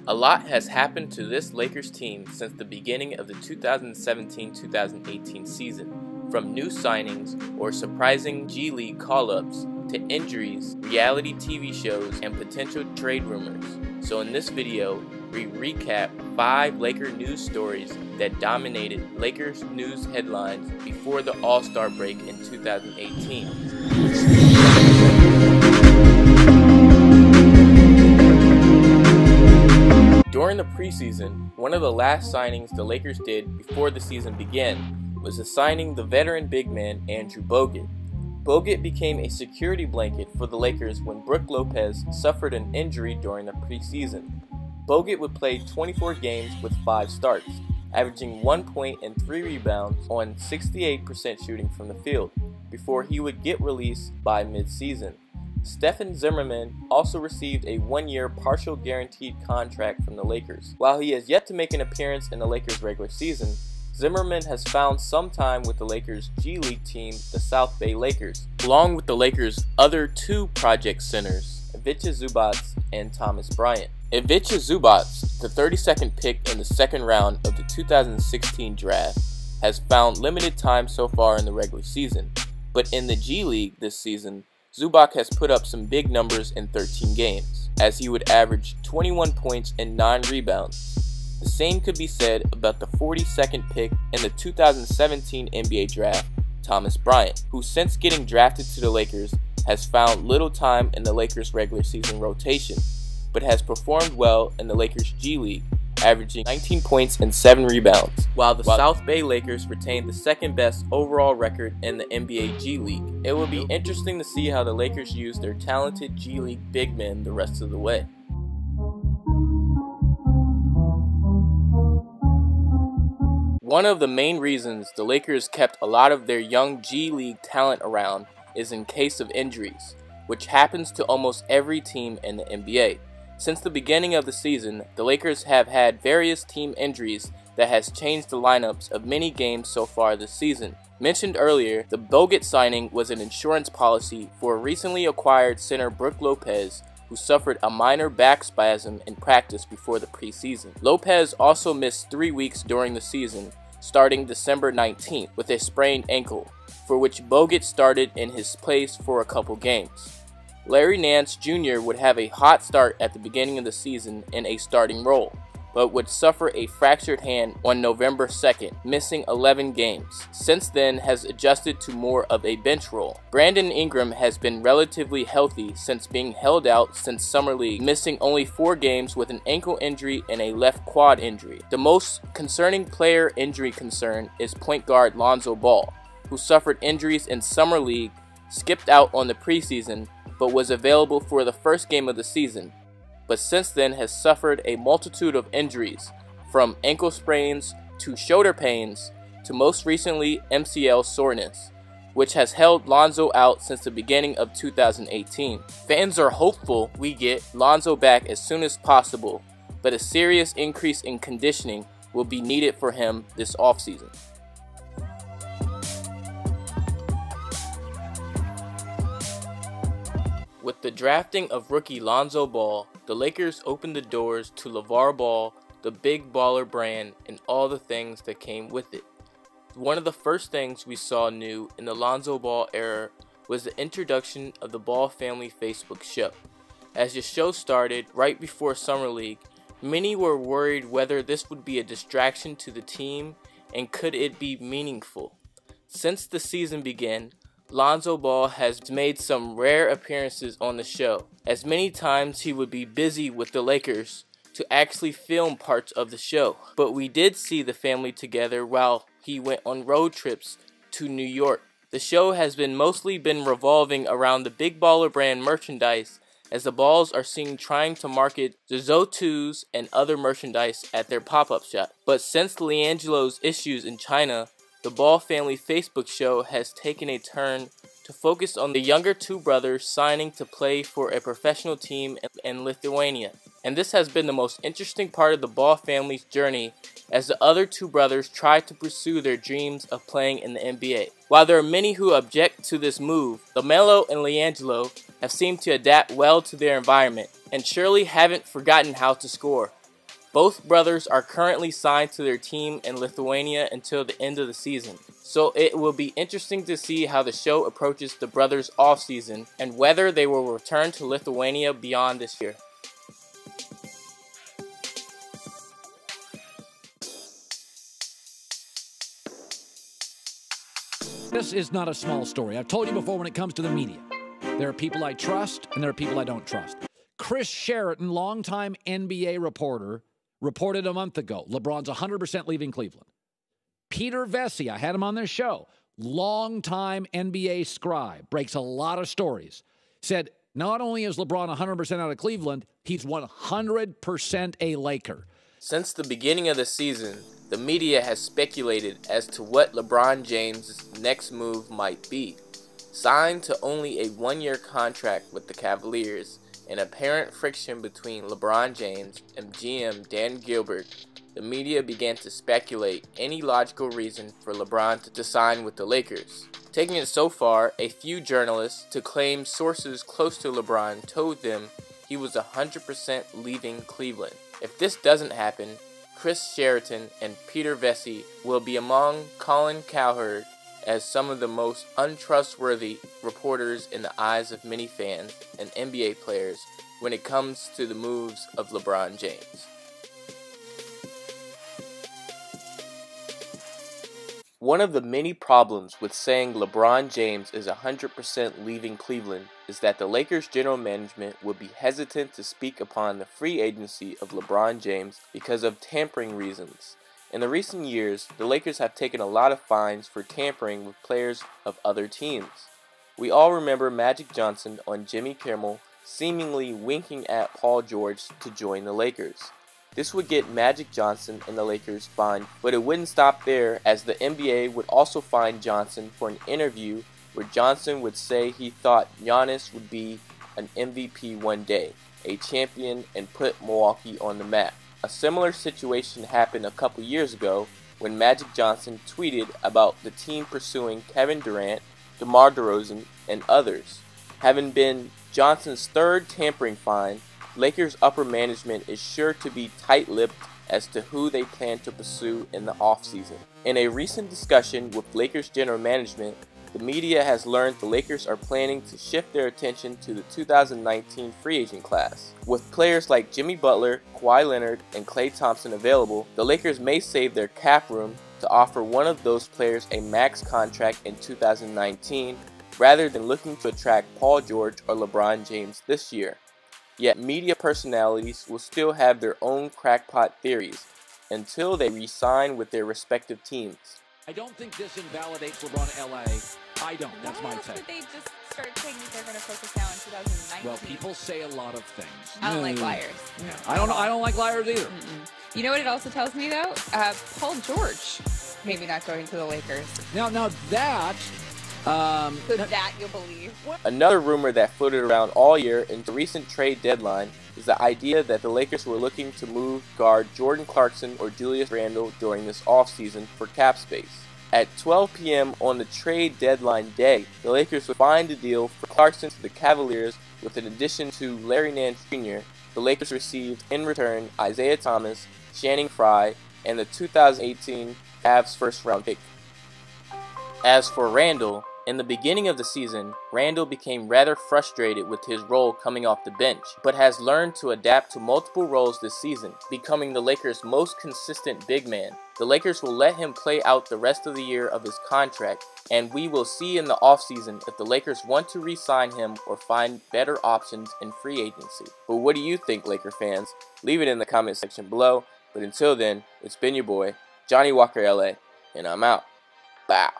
A lot has happened to this Lakers team since the beginning of the 2017-2018 season, from new signings or surprising G League call-ups to injuries, reality TV shows, and potential trade rumors. So in this video, we recap 5 Laker news stories that dominated Lakers news headlines before the All-Star break in 2018. During the preseason, one of the last signings the Lakers did before the season began was assigning the veteran big man Andrew Bogut. Bogut became a security blanket for the Lakers when Brook Lopez suffered an injury during the preseason. Bogut would play 24 games with 5 starts, averaging 1 point and 3 rebounds on 68% shooting from the field, before he would get released by mid-season. Stephen Zimmerman also received a 1-year partial guaranteed contract from the Lakers. While he has yet to make an appearance in the Lakers regular season, Zimmerman has found some time with the Lakers' G League team, the South Bay Lakers, along with the Lakers' other 2 project centers, Ivica Zubac and Thomas Bryant. Ivica Zubac, the 32nd pick in the second round of the 2016 draft, has found limited time so far in the regular season, but in the G League this season, Zubac has put up some big numbers in 13 games, as he would average 21 points and 9 rebounds. The same could be said about the 42nd pick in the 2017 NBA draft, Thomas Bryant, who since getting drafted to the Lakers has found little time in the Lakers' regular season rotation, but has performed well in the Lakers' G League, averaging 19 points and 7 rebounds, while the South Bay Lakers retained the second best overall record in the NBA G League. It will be interesting to see how the Lakers use their talented G League big men the rest of the way. One of the main reasons the Lakers kept a lot of their young G League talent around is in case of injuries, which happens to almost every team in the NBA. Since the beginning of the season, the Lakers have had various team injuries that has changed the lineups of many games so far this season. Mentioned earlier, the Bogut signing was an insurance policy for recently acquired center Brook Lopez, who suffered a minor back spasm in practice before the preseason. Lopez also missed 3 weeks during the season, starting December 19th with a sprained ankle, for which Bogut started in his place for a couple games. Larry Nance Jr. would have a hot start at the beginning of the season in a starting role, but would suffer a fractured hand on November 2nd, missing 11 games. Since then has adjusted to more of a bench role. Brandon Ingram has been relatively healthy since being held out since Summer League, missing only 4 games with an ankle injury and a left quad injury. The most concerning player injury concern is point guard Lonzo Ball, who suffered injuries in Summer League, skipped out on the preseason, but was available for the first game of the season, but since then has suffered a multitude of injuries, from ankle sprains to shoulder pains to most recently MCL soreness, which has held Lonzo out since the beginning of 2018. Fans are hopeful we get Lonzo back as soon as possible, but a serious increase in conditioning will be needed for him this offseason. With the drafting of rookie Lonzo Ball, the Lakers opened the doors to LeVar Ball, the big baller brand, and all the things that came with it. One of the first things we saw new in the Lonzo Ball era was the introduction of the Ball Family Facebook show. As the show started right before Summer League, many were worried whether this would be a distraction to the team and could it be meaningful. Since the season began, Lonzo Ball has made some rare appearances on the show, as many times he would be busy with the Lakers to actually film parts of the show. But we did see the family together while he went on road trips to New York. The show has mostly been revolving around the Big Baller brand merchandise, as the Balls are seen trying to market the Zo2s and other merchandise at their pop-up shop. But since LiAngelo's issues in China, the Ball Family Facebook show has taken a turn to focus on the younger 2 brothers signing to play for a professional team in Lithuania. And this has been the most interesting part of the Ball family's journey, as the other 2 brothers try to pursue their dreams of playing in the NBA. While there are many who object to this move, LaMelo and LiAngelo have seemed to adapt well to their environment, and surely haven't forgotten how to score. Both brothers are currently signed to their team in Lithuania until the end of the season, so it will be interesting to see how the show approaches the brothers' offseason and whether they will return to Lithuania beyond this year. This is not a small story. I've told you before, when it comes to the media, there are people I trust and there are people I don't trust. Chris Sheraton, longtime NBA reporter, reported a month ago, LeBron's 100% leaving Cleveland. Peter Vesey, I had him on this show, longtime NBA scribe, breaks a lot of stories, said not only is LeBron 100% out of Cleveland, he's 100% a Laker. Since the beginning of the season, the media has speculated as to what LeBron James' next move might be. Signed to only a one-year contract with the Cavaliers, and apparent friction between LeBron James and GM Dan Gilbert, the media began to speculate any logical reason for LeBron to sign with the Lakers. Taking it so far, a few journalists to claim sources close to LeBron told them he was 100% leaving Cleveland. If this doesn't happen, Chris Sheraton and Peter Vesey will be among Colin Cowherd as some of the most untrustworthy reporters in the eyes of many fans and NBA players when it comes to the moves of LeBron James. One of the many problems with saying LeBron James is 100% leaving Cleveland is that the Lakers general management would be hesitant to speak upon the free agency of LeBron James because of tampering reasons. In the recent years, the Lakers have taken a lot of fines for tampering with players of other teams. We all remember Magic Johnson on Jimmy Kimmel seemingly winking at Paul George to join the Lakers. This would get Magic Johnson and the Lakers fined, but it wouldn't stop there, as the NBA would also fine Johnson for an interview where Johnson would say he thought Giannis would be an MVP one day, a champion, and put Milwaukee on the map. A similar situation happened a couple years ago when Magic Johnson tweeted about the team pursuing Kevin Durant, DeMar DeRozan, and others. Having been Johnson's third tampering fine, Lakers upper management is sure to be tight-lipped as to who they plan to pursue in the offseason. In a recent discussion with Lakers general management, the media has learned the Lakers are planning to shift their attention to the 2019 free agent class. With players like Jimmy Butler, Kawhi Leonard, and Klay Thompson available, the Lakers may save their cap room to offer one of those players a max contract in 2019 rather than looking to attract Paul George or LeBron James this year. Yet media personalities will still have their own crackpot theories until they re-sign with their respective teams. I don't think this invalidates LeBron to LA. I don't. That's my take. They just started saying that they're going to focus now in 2019. Well, people say a lot of things. I don't like liars. Yeah. I don't like liars either. You know what it also tells me though? Paul George maybe not going to the Lakers. Now that. So that you'll believe. Another rumor that floated around all year in the recent trade deadline is the idea that the Lakers were looking to move guard Jordan Clarkson or Julius Randle during this offseason for cap space. At 12 p.m. on the trade deadline day, the Lakers would find a deal for Clarkson to the Cavaliers with an addition to Larry Nance Jr. The Lakers received in return Isaiah Thomas, Channing Frye, and the 2018 Cavs first-round pick. As for Randle, in the beginning of the season, Randle became rather frustrated with his role coming off the bench, but has learned to adapt to multiple roles this season, becoming the Lakers' most consistent big man. The Lakers will let him play out the rest of the year of his contract, and we will see in the offseason if the Lakers want to re-sign him or find better options in free agency. But what do you think, Laker fans? Leave it in the comment section below, but until then, it's been your boy, Johnny Walker LA, and I'm out. Bow.